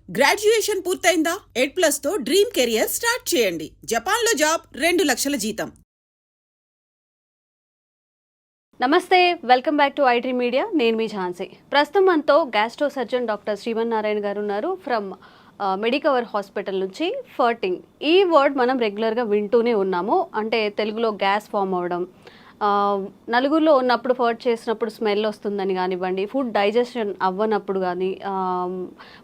Graduation పూర్తయిందా? ఎడ్+ తో dream career start చేయండి. జపాన్లో జాబ్, 2 లక్షల జీతం. నమస్తే, welcome back to IT media. నేను మీ ఝాన్సీ. ప్రస్తుతం మనతో గ్యాస్ట్రో సర్జన్ డాక్టర్ శ్రీమన్నారాయణ గారు ఉన్నారు ఫ్రమ్ మెడికవర్ హాస్పిటల్ నుంచి. ఫర్టింగ్ ఈ వర్డ్ మనం రెగ్యులర్గా వింటూనే ఉన్నాము. అంటే తెలుగులో గ్యాస్ ఫామ్ అవ్వడం, నలుగురిలో ఉన్నప్పుడు ఫర్ట్ చేసినప్పుడు స్మెల్ వస్తుందని కానివ్వండి, ఫుడ్ డైజెషన్ అవ్వనప్పుడు కానీ,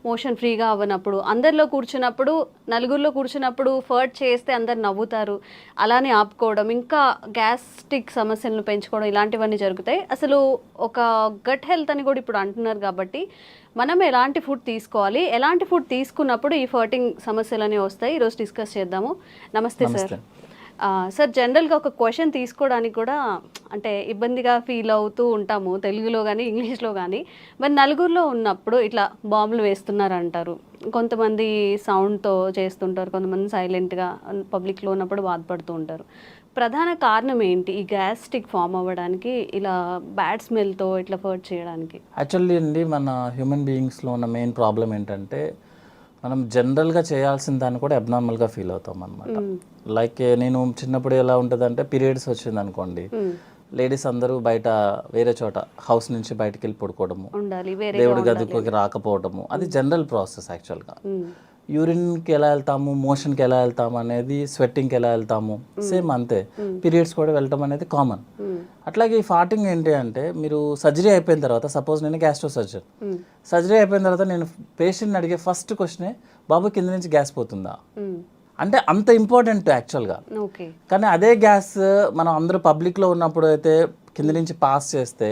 మోషన్ ఫ్రీగా అవ్వనప్పుడు, అందరిలో కూర్చున్నప్పుడు నలుగురిలో కూర్చున్నప్పుడు ఫర్ట్ చేస్తే అందరు నవ్వుతారు, అలానే ఆపుకోవడం, ఇంకా గ్యాస్ట్రిక్ సమస్యలను పెంచుకోవడం, ఇలాంటివన్నీ జరుగుతాయి. అసలు ఒక గట్ హెల్త్ అని కూడా ఇప్పుడు అంటున్నారు. కాబట్టి మనం ఎలాంటి ఫుడ్ తీసుకోవాలి, ఎలాంటి ఫుడ్ తీసుకున్నప్పుడు ఈ ఫర్టింగ్ సమస్యలు అనేవి వస్తాయి, ఈరోజు డిస్కస్ చేద్దాము. నమస్తే సార్. సార్, జనరల్గా ఒక క్వశ్చన్ తీసుకోవడానికి కూడా అంటే ఇబ్బందిగా ఫీల్ అవుతూ ఉంటాము, తెలుగులో కానీ ఇంగ్లీష్లో కానీ. మరి నలుగురిలో ఉన్నప్పుడు ఇట్లా బాంబులు వేస్తున్నారు అంటారు, కొంతమంది సౌండ్తో చేస్తుంటారు, కొంతమంది సైలెంట్గా పబ్లిక్లో ఉన్నప్పుడు బాధపడుతూ ఉంటారు. ప్రధాన కారణం ఏంటి ఈ గ్యాస్ట్రిక్ ఫామ్ అవ్వడానికి, ఇలా బ్యాడ్ స్మెల్తో ఇట్లా ఫర్ట్ చేయడానికి? యాక్చువల్లీ అండి, మన హ్యూమన్ బీయింగ్స్లో ఉన్న మెయిన్ ప్రాబ్లం ఏంటంటే మనం జనరల్గా చేయాల్సిన దాన్ని కూడా అబ్నార్మల్గా ఫీల్ అవుతాం అనమాట. లైక్ నేను చిన్నప్పుడు ఎలా ఉంటుంది అంటే, పీరియడ్స్ వచ్చింది అనుకోండి, లేడీస్ అందరూ బయట వేరే చోట హౌస్ నుంచి బయటకు వెళ్ళి పడుకోవడము, దేవుడి గదికి రాకపోవడము, అది జనరల్ ప్రాసెస్. యాక్చువల్గా యూరిన్కి ఎలా వెళ్తాము, మోషన్కి ఎలా వెళ్తాము అనేది, స్వెట్టింగ్కి ఎలా వెళ్తాము, సేమ్ అంతే. పీరియడ్స్ కూడా వెళ్ళటం అనేది కామన్. అట్లాగే ఈ ఫార్టింగ్ ఏంటి అంటే, మీరు సర్జరీ అయిపోయిన తర్వాత, సపోజ్ నేను గ్యాస్ట్రో సర్జన్, సర్జరీ అయిపోయిన తర్వాత నేను పేషెంట్ని అడిగే ఫస్ట్ క్వశ్చనే, బాబు కింద నుంచి గ్యాస్ పోతుందా అంటే. అంత ఇంపార్టెంట్ యాక్చువల్గా. కానీ అదే గ్యాస్ మనం అందరూ పబ్లిక్లో ఉన్నప్పుడు అయితే కింద నుంచి పాస్ చేస్తే,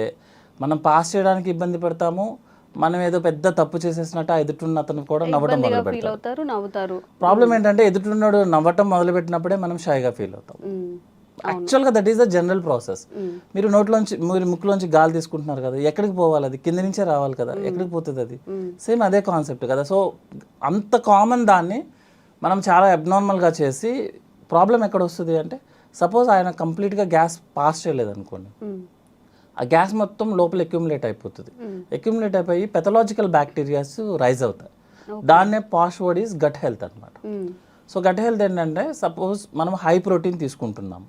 మనం పాస్ చేయడానికి ఇబ్బంది పడతాము, మనం ఏదో పెద్ద తప్పు చేసేసినట్టు ఎదుటిన్న అతను కూడా నవ్వడం మొదలు పెడతారు. ప్రాబ్లం ఏంటంటే, ఎదుటిన్నాడు నవ్వటం మొదలు పెట్టినప్పుడే మనం షైగా ఫీల్ అవుతాం. యాక్చువల్గా that is the general process. మీరు నోట్లోంచి, మీరు ముక్కులోంచి గాలి తీసుకుంటున్నారు కదా, ఎక్కడికి పోవాలి? అది కింద నుంచే రావాలి కదా, ఎక్కడికి పోతుంది అది? సేమ్ అదే కాన్సెప్ట్ కదా. సో అంత కామన్ దాన్ని మనం చాలా అబ్నార్మల్గా చేసి, ప్రాబ్లం ఎక్కడ వస్తుంది అంటే, సపోజ్ ఆయన కంప్లీట్గా గ్యాస్ పాస్ చేయలేదు అనుకోండి, ఆ గ్యాస్ మొత్తం లోపల అక్యుములేట్ అయిపోతుంది. అక్యుములేట్ అయిపోయి పెథలాజికల్ బ్యాక్టీరియాస్ రైజ్ అవుతాయి. దాన్నే పాష్ వర్డ్ ఈజ్ గట్ హెల్త్ అనమాట. సో గట్ హెల్త్ ఏంటంటే, సపోజ్ మనం హై ప్రోటీన్ తీసుకుంటున్నాం,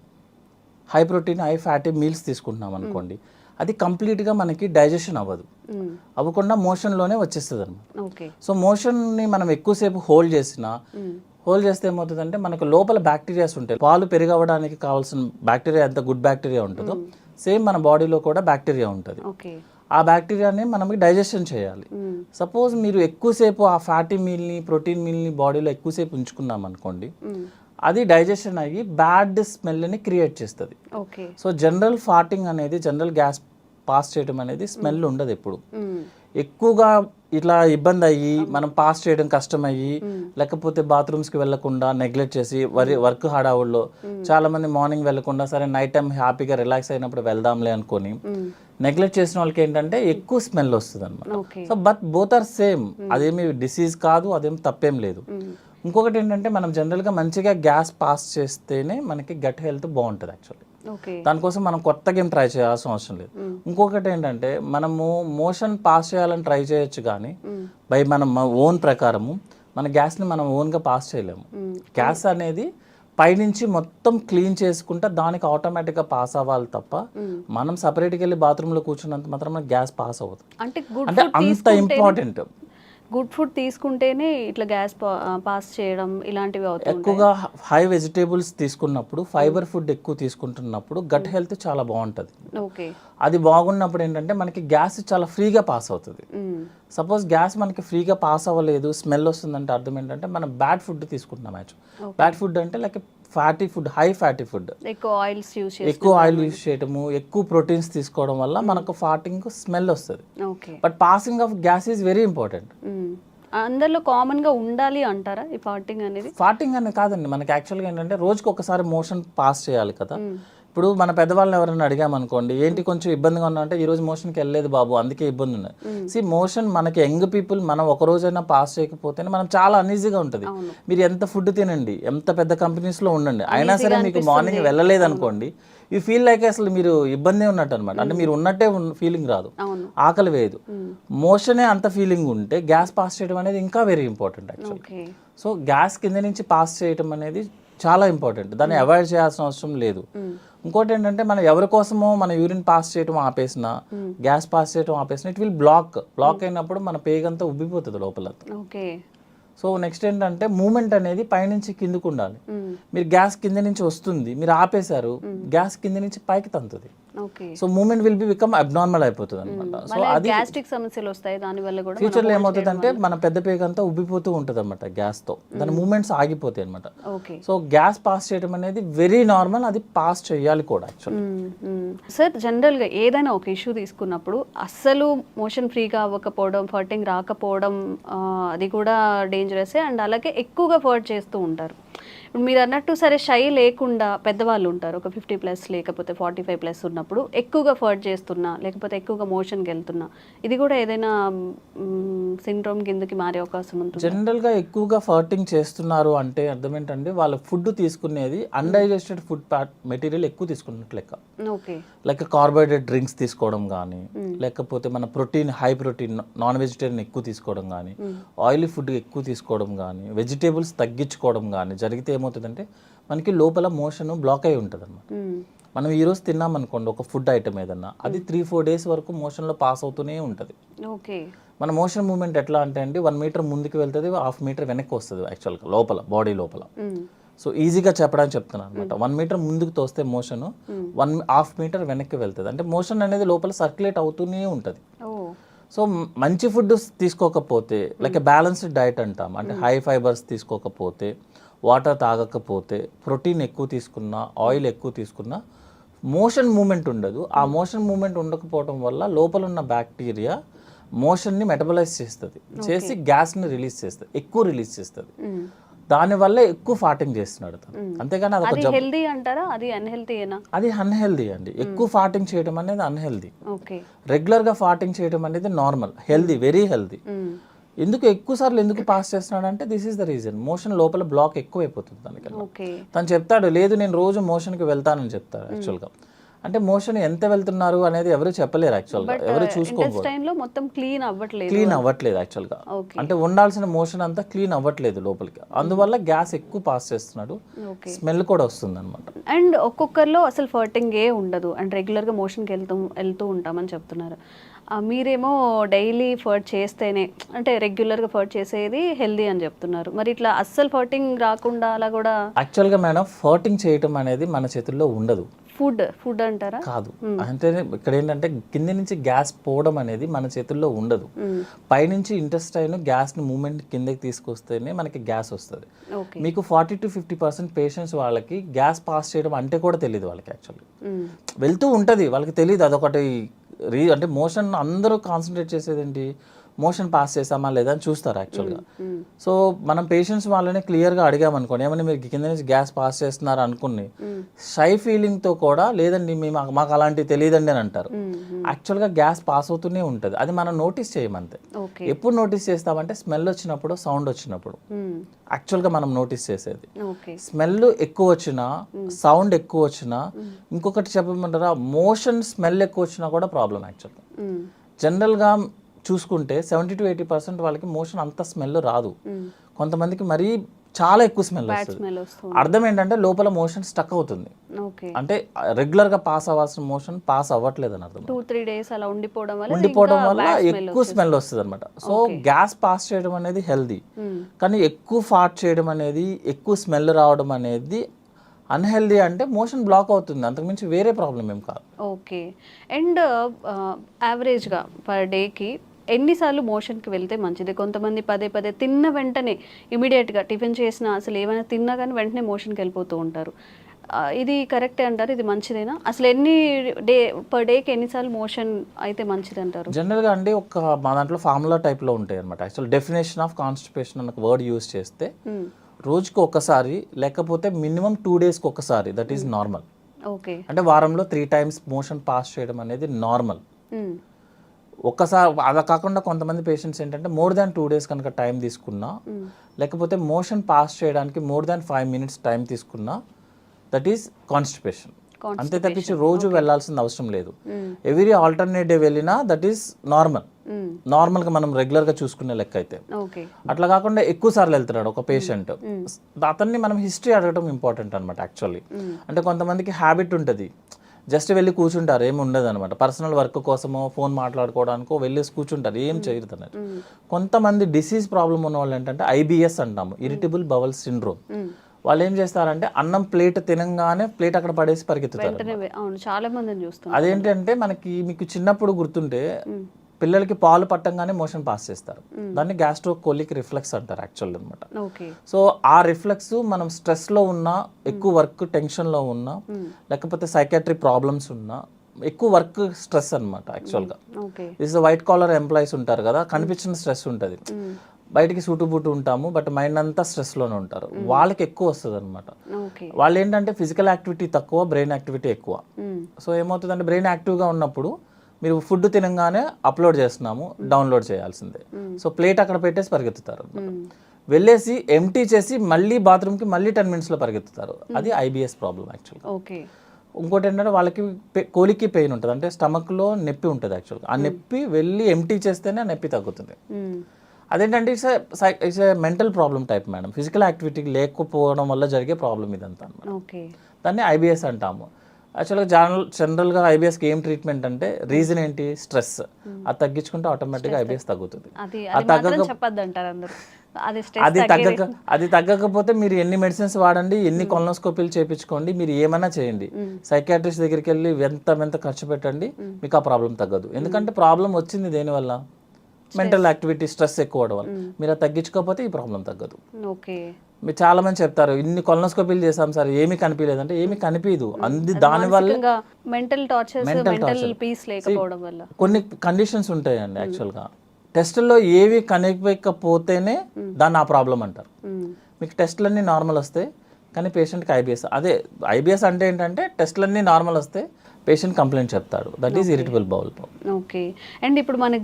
high protein high fatty meals తీసుకుంటున్నాం అనుకోండి, అది కంప్లీట్గా మనకి డైజెషన్ అవ్వకుండా మోషన్లోనే వచ్చేస్తుంది అనమాట. సో మోషన్ని మనం ఎక్కువసేపు హోల్డ్ చేస్తే ఏమవుతుందంటే, మనకు లోపల బ్యాక్టీరియాస్ ఉంటాయి. పాలు పెరిగవడానికి కావాల్సిన బ్యాక్టీరియా ఎంత గుడ్ బ్యాక్టీరియా ఉంటుందో, సేమ్ మన బాడీలో కూడా బ్యాక్టీరియా ఉంటుంది. ఆ బ్యాక్టీరియాని మనకి డైజెషన్ చేయాలి. సపోజ్ మీరు ఎక్కువసేపు ఆ ఫ్యాటీ మీల్ని, ప్రోటీన్ మీల్ని బాడీలో ఎక్కువసేపు ఉంచుకున్నాం అనుకోండి, అది డైజెషన్ అయ్యి బ్యాడ్ స్మెల్ని క్రియేట్ చేస్తుంది. సో జనరల్ ఫార్టింగ్ అనేది, జనరల్ గ్యాస్ పాస్ చేయడం అనేది స్మెల్ ఉండదు ఎప్పుడు. ఎక్కువగా ఇట్లా ఇబ్బంది అయ్యి, మనం పాస్ చేయడం కష్టం అయ్యి, లేకపోతే బాత్రూమ్స్కి వెళ్లకుండా నెగ్లెక్ట్ చేసి, వర్క్ హడావుల్లో చాలా మంది మార్నింగ్ వెళ్లకుండా, సరే నైట్ టైం హ్యాపీగా రిలాక్స్ అయినప్పుడు వెళ్దాంలే అనుకొని నెగ్లెక్ట్ చేసిన వాళ్ళకి ఏంటంటే ఎక్కువ స్మెల్ వస్తుంది అనమాట. So but both are same. అదేమి డిసీజ్ కాదు, అదేం తప్పేం లేదు. ఇంకొకటి ఏంటంటే, మనం జనరల్గా మంచిగా గ్యాస్ పాస్ చేస్తేనే మనకి గట్ హెల్త్ బాగుంటుంది యాక్చువల్లీ. దానికోసం మనం కొత్తగా ఏం ట్రై చేయాల్సిన అవసరం లేదు. ఇంకొకటి ఏంటంటే, మనము మోషన్ పాస్ చేయాలని ట్రై చేయొచ్చు, కానీ బై మనం ఓన్ ప్రకారము మన గ్యాస్ని మనం ఓన్గా పాస్ చేయలేము. గ్యాస్ అనేది పైనుంచి మొత్తం క్లీన్ చేసుకుంటే దానికి ఆటోమేటిక్గా పాస్ అవ్వాలి తప్ప, మనం సపరేట్గా వెళ్ళి బాత్రూంలో కూర్చున్నంత మాత్రం గ్యాస్ పాస్ అవ్వదు. అంటే అంత ఇంపార్టెంట్. గుడ్ ఫుడ్ తీసుకుంటేనే ఇట్లా గ్యాస్ పాస్ చేయడం ఇలాంటివి అవుతాయి. ఎక్కువగా హై వెజిటేబుల్స్ తీసుకున్నప్పుడు, ఫైబర్ ఫుడ్ ఎక్కువ తీసుకుంటున్నప్పుడు గట్ హెల్త్ చాలా బాగుంటుంది. అది బాగున్నప్పుడు ఏంటంటే మనకి గ్యాస్ చాలా ఫ్రీగా పాస్ అవుతుంది. సపోజ్ గ్యాస్ మనకి ఫ్రీగా పాస్ అవ్వలేదు, స్మెల్ వస్తుందంటే అర్థం ఏంటంటే మనం బ్యాడ్ ఫుడ్ తీసుకుంటున్నాం. బ్యాడ్ ఫుడ్ అంటే like fatty food, high fatty food, ఎక్కువ ఆయిల్ యూజ్ చేయడము, ఎక్కువ ప్రోటీన్స్ తీసుకోవడం వల్ల మనకు ఫార్టింగ్ స్మెల్ వస్తుంది. But passing of gas is very important. అందరిలో కామన్ గా ఉండాలి అంటారా ఈ ఫార్టింగ్ అనేది? ఫార్టింగ్ అనేది కాదండి, మనకి యాక్చువల్గా ఏంటంటే రోజుకి ఒకసారి మోషన్ పాస్ చేయాలి కదా. ఇప్పుడు మన పెద్దవాళ్ళని ఎవరైనా అడిగామనుకోండి, ఏంటి కొంచెం ఇబ్బందిగా ఉన్నా అంటే, ఈ రోజు మోషన్కి వెళ్ళలేదు బాబు అందుకే ఇబ్బంది ఉన్నది. మోషన్ మనకి యంగ్ పీపుల్ మనం ఒక రోజైనా పాస్ చేయకపోతేనే మనం చాలా అన్ఈజీగా ఉంటుంది. మీరు ఎంత ఫుడ్ తినండి, ఎంత పెద్ద కంపెనీస్లో ఉండండి, అయినా సరే మీకు మార్నింగ్ వెళ్ళలేదు అనుకోండి, యూ ఫీల్ లైక్ అసలు మీరు ఇబ్బంది ఉన్నట్టు అనమాట. అంటే మీరు ఉన్నట్టే ఫీలింగ్ రాదు, అవును. ఆకలి వేయదు. మోషనే అంత ఫీలింగ్ ఉంటే గ్యాస్ పాస్ చేయడం అనేది ఇంకా very important actually. Okay. So gas కింద నుంచి పాస్ చేయడం అనేది చాలా ఇంపార్టెంట్, దాన్ని అవాయిడ్ చేయాల్సిన అవసరం లేదు. ఇంకోటి ఏంటంటే మనం ఎవరి కోసమో మన యూరిన్ పాస్ చేయడం ఆపేసిన, గ్యాస్ పాస్ చేయడం ఆపేసిన, ఇట్ విల్ బ్లాక్ అయినప్పుడు మన పేగంతా ఉబ్బిపోతుంది లోపల. ఓకే. సో నెక్స్ట్ ఏంటంటే మూమెంట్ అనేది పైనుంచి కిందకు ఉండాలి. మీరు గ్యాస్ కింద నుంచి వస్తుంది, మీరు ఆపేశారు, గ్యాస్ కింద నుంచి పైకి తంతుంది. Okay. So moment will be become abnormal అయిపోతుంది అనమాట. సో అది గ్యాస్ట్రిక్ సమస్యలు వస్తాయి దాని వల్ల కూడా. ఫ్యూచర్లో ఏమవుతుంది అంటే మన పెద్ద పేగ అంతా ఉబ్బిపోతూ ఉంటుంది అనమాట గ్యాస్తో, దాని మూమెంట్స్ ఆగిపోతాయి అనమాట. ఓకే. సో గ్యాస్ పాస్ చేయడం అనేది వెరీ నార్మల్, అది పాస్ చేయాలి కూడా యాక్చువల్లీ. సార్ జనరల్గా ఏదైనా ఒక ఇష్యూ తీసుకున్నప్పుడు అస్సలు మోషన్ ఫ్రీగా అవ్వకపోవడం, ఫర్టింగ్ రాకపోవడం అది కూడా డేంజరస్. అండ్ అలాగే ఎక్కువగా ఫర్ట్ చేస్తూ ఉంటారు. ఇప్పుడు మీరు అన్నట్టు సరే షై లేకుండా పెద్దవాళ్ళు ఉంటారు, ఒక 50+ లేకపోతే 45+ ఉన్నప్పుడు ఎక్కువగా ఫర్ట్ చేస్తున్నా లేకపోతే ఎక్కువగా మోషన్కి వెళ్తున్నా, ఇది కూడా ఏదైనా సిండ్రోమ్ కిందకి మారే అవకాశం ఉంటుంది? జనరల్గా ఎక్కువగా ఫర్టింగ్ చేస్తున్నారు అంటే అర్థం ఏంటంటే వాళ్ళ ఫుడ్ తీసుకునేది అన్డైజెస్టెడ్ ఫుడ్ మెటీరియల్ ఎక్కువ తీసుకున్నట్లు లెక్క. ఓకే. లైక్ కార్బోహైడ్రేట్ డ్రింక్స్ తీసుకోవడం కానీ, లేకపోతే మన protein high protein non vegetarian ఎక్కువ తీసుకోవడం కానీ, ఆయిలీ ఫుడ్ ఎక్కువ తీసుకోవడం కానీ, వెజిటేబుల్స్ తగ్గించుకోవడం కానీ జరిగితే ఏమవుతుందంటే మనకి లోపల మోషన్ బ్లాక్ అయి ఉంటుంది అనమాట. మనం ఈరోజు తిన్నాం అనుకోండి ఒక ఫుడ్ ఐటమ్ ఏదన్నా, అది 3-4 డేస్ వరకు మోషన్లో పాస్ అవుతూనే ఉంటుంది. ఓకే. మన మోషన్ మూమెంట్ ఎట్లా అంటే అండి 1 మీటర్ ముందుకు వెళ్తుంది, 1/2 మీటర్ వెనక్కి వస్తుంది యాక్చువల్గా లోపల బాడీ లోపల. సో ఈజీగా చెప్పడానికి చెప్తున్నాను అనమాట. 1 మీటర్ ముందుకు తోస్తే మోషన్ 1/2 మీటర్ వెనక్కి వెళ్తుంది. అంటే మోషన్ అనేది లోపల సర్క్యులేట్ అవుతూనే ఉంటుంది. సో మంచి ఫుడ్ తీసుకోకపోతే, లైక్ బ్యాలెన్స్డ్ డైట్ అంటాం, అంటే హై ఫైబర్స్ తీసుకోకపోతే, వాటర్ తాగకపోతే, ప్రోటీన్ ఎక్కువ తీసుకున్నా, ఆయిల్ ఎక్కువ తీసుకున్నా మోషన్ మూమెంట్ ఉండదు. ఆ మోషన్ మూమెంట్ ఉండకపోవడం వల్ల లోపల ఉన్న బ్యాక్టీరియా మోషన్ని మెటబలైజ్ చేస్తుంది, చేసి గ్యాస్ని రిలీజ్ చేస్తుంది, ఎక్కువ రిలీజ్ చేస్తుంది. దానివల్ల ఎక్కువ ఫార్టింగ్ చేస్తున్నాడు తను. అంతేగాని అది హెల్దీ అంటారా? అది అన్హెల్దీయేనా? అది అన్హెల్దీ అండి. ఎక్కువ ఫార్టింగ్ చేయడం అనేది అన్హెల్దీ. ఓకే. రెగ్యులర్గా ఫార్టింగ్ చేయడం అనేది నార్మల్, హెల్దీ, వెరీ హెల్దీ. ఎందుకు ఎక్కువ సార్లు ఎందుకు పాస్ చేస్తున్నాడు అంటే this is the reason, motion లోపల బ్లాక్ ఎక్కువ అయిపోతుంది దానికన్నా. తను చెప్తాడు లేదు నేను రోజు మోషన్కి వెళ్తానని చెప్తాడు యాక్చువల్గా. అంటే మోషన్ ఎంత వెళ్తున్నారు అనేది ఎవరు చెప్పలేరు యాక్చువల్గా, ఎవరు చూసుకోకూడదు. మొత్తం క్లీన్ అవ్వట్లేదు యాక్చువల్గా. అంటే ఉండాల్సిన మోషన్ అంతా క్లీన్ అవ్వట్లేదు లోపలికి, అందువల్ల గ్యాస్ ఎక్కువ పాస్ చేస్తున్నాడు, స్మెల్ కూడా వస్తుంది అనమాట. అండ్ ఒక్కొక్కరిలో అసలు ఫర్టింగ్ ఏ ఉండదు అండ్ రెగ్యులర్గా మోషన్కి వెళ్తూ ఉంటామని చెప్తున్నారు. మీరేమో డైలీ ఫర్ట్ చేస్తేనే, అంటే రెగ్యులర్గా ఫర్ట్ చేసేది హెల్దీ అని చెప్తున్నారు. మరి ఇట్లా అస్సలు ఫర్టింగ్ రాకుండా అలా కూడా? యాక్చువల్గా మేడం ఫర్టింగ్ చేయటం అనేది మన చేతుల్లో ఉండదు. ఫుడ్ అంటారా? కాదు. అంటే ఇక్కడ ఏంటంటే కింద నుంచి గ్యాస్ పోవడం అనేది మన చేతుల్లో ఉండదు. పైనుంచి ఇంటెస్టైన్ గ్యాస్ని మూమెంట్ కిందకి తీసుకొస్తేనే మనకి గ్యాస్ వస్తుంది. మీకు 40-50% పేషెంట్స్ వాళ్ళకి గ్యాస్ పాస్ చేయడం అంటే కూడా తెలియదు వాళ్ళకి. యాక్చువల్లీ వెళ్తూ ఉంటుంది, వాళ్ళకి తెలియదు. అదొకటి అంటే మోషన్ అందరూ కాన్సన్ట్రేట్ చేసేది ఏంటి, మోషన్ పాస్ చేసామా లేదా అని చూస్తారు యాక్చువల్గా. సో మనం పేషెంట్స్ వాళ్ళని క్లియర్గా అడిగామనుకోండి, ఏమన్నా మీరు కింద నుంచి గ్యాస్ పాస్ చేస్తున్నారు అనుకుని షై ఫీలింగ్తో కూడా లేదండి మాకు అలాంటివి తెలియదండి అని అంటారు. యాక్చువల్గా గ్యాస్ పాస్ అవుతూనే ఉంటుంది, అది మనం నోటీస్ చేయమంతే. ఎప్పుడు నోటీస్ చేస్తామంటే స్మెల్ వచ్చినప్పుడు, సౌండ్ వచ్చినప్పుడు యాక్చువల్గా మనం నోటీస్ చేసేది. స్మెల్ ఎక్కువ వచ్చినా, సౌండ్ ఎక్కువ వచ్చినా, ఇంకొకటి చెప్పమంటారా, మోషన్ స్మెల్ ఎక్కువ వచ్చినా కూడా ప్రాబ్లం యాక్చువల్గా. జనరల్గా చూసుకుంటే 70-80% వాళ్ళకి మోషన్ అంత స్మెల్ రాదు. కొంతమందికి మరీ చాలా ఎక్కువ స్మెల్ వస్తుంది. అర్థం ఏంటంటే లోపల మోషన్ స్టక్ అవుతుంది. అంటే రెగ్యులర్గా పాస్ అవ్వాల్సిన మోషన్ పాస్ అవ్వట్లేదు అని అర్థం. 2-3 days అలా ఉండిపోవడం వల్ల ఎక్కువ స్మెల్ వస్తుంది అనమాట. సో గ్యాస్ పాస్ చేయడం అనేది హెల్దీ, కానీ ఎక్కువ ఫార్ట్ చేయడం అనేది, ఎక్కువ స్మెల్ రావడం అనేది అన్హెల్దీ. అంటే మోషన్ బ్లాక్ అవుతుంది, అంతకుమించి వేరే ప్రాబ్లం ఏం కాదు. ఓకే. అండ్ యావరేజ్గా పర్ డేకి ఎన్నిసార్లు మోషన్కి వెళ్తే మంచిది? కొంతమంది పదే తిన్న వెంటనే ఇమీడియట్గా టిఫిన్ చేసినా, అసలు ఏమైనా తిన్నా కానీ వెంటనే మోషన్కి వెళ్ళిపోతూ ఉంటారు. ఇది కరెక్టే అంటారు? ఇది మంచిదేనా? అసలు పర్ డేకి ఎన్నిసార్లు మోషన్ అయితే మంచిది అంటారు? జనరల్గా అండి మా దాంట్లో ఫార్ములా టైప్లో ఉంటాయి అనమాట. యాక్చువల్ డెఫినేషన్ ఆఫ్ కాన్స్టిపేషన్ అన్న వర్డ్ యూజ్ చేస్తే రోజుకి ఒకసారి లేకపోతే మినిమం 2 daysకి ఒకసారి, దట్ ఈస్ నార్మల్. ఓకే. అంటే వారంలో 3 times మోషన్ పాస్ చేయడం అనేది నార్మల్. ఒక్కసారి అలా కాకుండా కొంతమంది పేషెంట్స్ ఏంటంటే మోర్ దాన్ 2 days కనుక టైం తీసుకున్నా, లేకపోతే మోషన్ పాస్ చేయడానికి మోర్ దాన్ 5 minutes టైం తీసుకున్నా, దట్ ఈస్ కాన్స్టిపేషన్. అంతే తప్పించి రోజు వెళ్ళాల్సిన అవసరం లేదు. ఎవ్రీ ఆల్టర్నేట్ డే వెళ్ళినా దట్ ఈస్ నార్మల్. నార్మల్గా మనం రెగ్యులర్గా చూసుకునే లెక్క అయితే. అట్లా కాకుండా ఎక్కువ సార్లు వెళ్తున్నాడు ఒక పేషెంట్, అతన్ని మనం హిస్టరీ అడగడం ఇంపార్టెంట్ అనమాట యాక్చువల్లీ. అంటే కొంతమందికి హ్యాబిట్ ఉంటుంది, జస్ట్ వెళ్ళి కూర్చుంటారు, ఏమి ఉండదు అనమాట. పర్సనల్ వర్క్ కోసమో ఫోన్ మాట్లాడుకోవడానికో వెళ్ళేసి కూర్చుంటారు, ఏం చేయరు అన్నట్టు. కొంతమంది డిసీజ్ ప్రాబ్లం ఉన్న వాళ్ళు ఏంటంటే IBS అంటాము, ఇరిటబుల్ బవల్ సిండ్రోమ్. వాళ్ళు ఏం చేస్తారంటే అన్నం ప్లేట్ తినంగానే ప్లేట్ అక్కడ పడేసి పరిగెత్తుతారు. చాలా మందిని చూస్తాం. అదేంటంటే మీకు చిన్నప్పుడు గుర్తుంటే పిల్లలకి పాలు పట్టంగానే మోషన్ పాస్ చేస్తారు, దాన్ని గ్యాస్ట్రోకోలిక్ రిఫ్లెక్స్ అంటారు యాక్చువల్ అనమాట. సో ఆ రిఫ్లెక్స్ మనం స్ట్రెస్లో ఉన్నా, ఎక్కువ వర్క్ టెన్షన్లో ఉన్నా, లేకపోతే సైకాట్రిక్ ప్రాబ్లమ్స్ ఉన్నా, ఎక్కువ వర్క్ స్ట్రెస్ అనమాట యాక్చువల్గా. దిస్ వైట్ కాలర్ ఎంప్లాయీస్ ఉంటారు కదా, కనిపించిన స్ట్రెస్ ఉంటుంది, బయటికి సూటుబూటు ఉంటాము బట్ మైండ్ అంతా స్ట్రెస్లోనే ఉంటారు, వాళ్ళకి ఎక్కువ వస్తుంది అనమాట. వాళ్ళు ఏంటంటే ఫిజికల్ యాక్టివిటీ తక్కువ, బ్రెయిన్ యాక్టివిటీ ఎక్కువ. సో ఏమవుతుందంటే బ్రెయిన్ యాక్టివ్గా ఉన్నప్పుడు మీరు ఫుడ్ తినగానే అప్లోడ్ చేస్తున్నాము, డౌన్లోడ్ చేయాల్సిందే. సో ప్లేట్ అక్కడ పెట్టేసి పరిగెత్తుతారు, వెళ్ళేసి ఎంటీ చేసి మళ్ళీ బాత్రూమ్కి మళ్ళీ 10 minutesలో పరిగెత్తుతారు. అది IBS ప్రాబ్లం యాక్చువల్గా. ఇంకోటి ఏంటంటే వాళ్ళకి కోలికి పెయిన్ ఉంటుంది, అంటే స్టమక్లో నొప్పి ఉంటుంది యాక్చువల్గా. ఆ నొప్పి వెళ్ళి ఎంటీ చేస్తేనే ఆ నొప్పి తగ్గుతుంది. అదేంటంటే it's a mental problem type madam, physical activity లేకపోవడం వల్ల జరిగే ప్రాబ్లం ఇదంతా అనమాట. దాన్ని IBS అంటాము. యాక్చువల్గా జనరల్గా IBSకి ఏం ట్రీట్మెంట్ అంటే రీజన్ ఏంటి, స్ట్రెస్. అది తగ్గించుకుంటే ఆటోమేటిక్గా IBS తగ్గుతుంది. అది తగ్గకపోతే మీరు ఎన్ని మెడిసిన్స్ వాడండి, ఎన్ని కొలనోస్కోపీలు చేయించుకోండి, మీరు ఏమైనా చేయండి, సైకాట్రిస్ట్ దగ్గరికి వెళ్ళి ఎంత ఖర్చు పెట్టండి, మీకు ఆ ప్రాబ్లం తగ్గదు. ఎందుకంటే ప్రాబ్లం వచ్చింది దేనివల్ల, మెంటల్ యాక్టివిటీ, స్ట్రెస్ ఎక్కువ అవడం వల్ల. మీరు అది తగ్గించుకోకపోతే ఈ ప్రాబ్లం తగ్గదు. మీరు చాలా మంది చెప్తారు ఇన్ని కొలనోస్కోపీలు చేసాం సార్ ఏమీ కనిపించలేదంటే, ఏమీ కనిపించదు. దానివల్ల కొన్ని కండిషన్స్ ఉంటాయండి యాక్చువల్గా. టెస్టుల్లో ఏవి కనిపించకపోతేనే దాన్ని ఆ ప్రాబ్లం అంటారు. మీకు టెస్టులన్నీ నార్మల్ వస్తాయి కానీ పేషెంట్కి IBS. అదే IBS అంటే ఏంటంటే టెస్టులన్నీ నార్మల్ వస్తే పేషెంట్ కంప్లైంట్ చెప్తాడు, that is irritable bowel problem. Okay. And ఇప్పుడు మన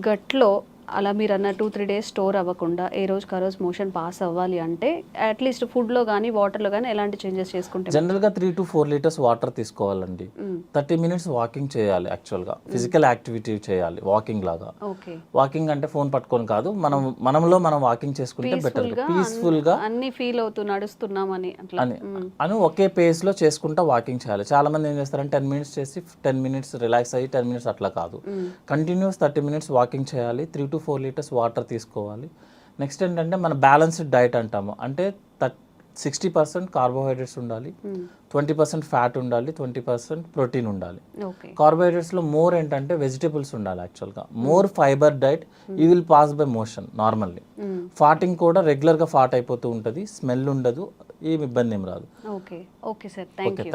గట్లో అలా మీరు అన్న 2-3 days స్టోర్ అవ్వకుండా ఏ రోజుకి ఆ రోజు మోషన్ పాస్ అవ్వాలి అంటే అట్లీస్ట్ ఫుడ్లో కానీ వాటర్లో కానీ ఎలాంటి చేంజెస్ చేసుకుంటే? జనరల్గా 3 to 4 liters వాటర్ తీసుకోవాలండి. 30 minutes వాకింగ్ చేయాలి యాక్చువల్గా, ఫిజికల్ యాక్టివిటీ చేయాలి వాకింగ్ లాగా. వాకింగ్ అంటే ఫోన్ పట్టుకొని కాదు, మనం వాకింగ్ చేసుకుంటే బెటర్, పీస్ఫుల్గా అన్ని ఫీల్ అవుతూ నడుస్తున్నామని అని ఒకే పేస్లో చేసుకుంటా వాకింగ్ చేయాలి. చాలా మంది ఏం చేస్తారంటే 10 minutes చేసి 10 minutes రిలాక్స్ అయ్యి 10 minutes అట్లా కాదు, కంటిన్యూస్ 30 minutes వాకింగ్ చేయాలి, 3 to 4 liters వాటర్ తీసుకోవాలి. నెక్స్ట్ ఏంటంటే మన బ్యాలెన్స్డ్ డైట్ అంటాము, అంటే 60% కార్బోహైడ్రేట్స్ ఉండాలి, 20% ఫ్యాట్ ఉండాలి, 20% ప్రోటీన్ ఉండాలి. కార్బోహైడ్రేట్స్లో మోర్ ఏంటంటే వెజిటేబుల్స్ ఉండాలి యాక్చువల్గా, more fibre diet, you will pass by motion normally. ఫాటింగ్ కూడా రెగ్యులర్గా ఫాట్ అయిపోతూ ఉంటుంది, స్మెల్ ఉండదు, ఏమి ఇబ్బంది ఏం రాదు. Okay sir, thank you.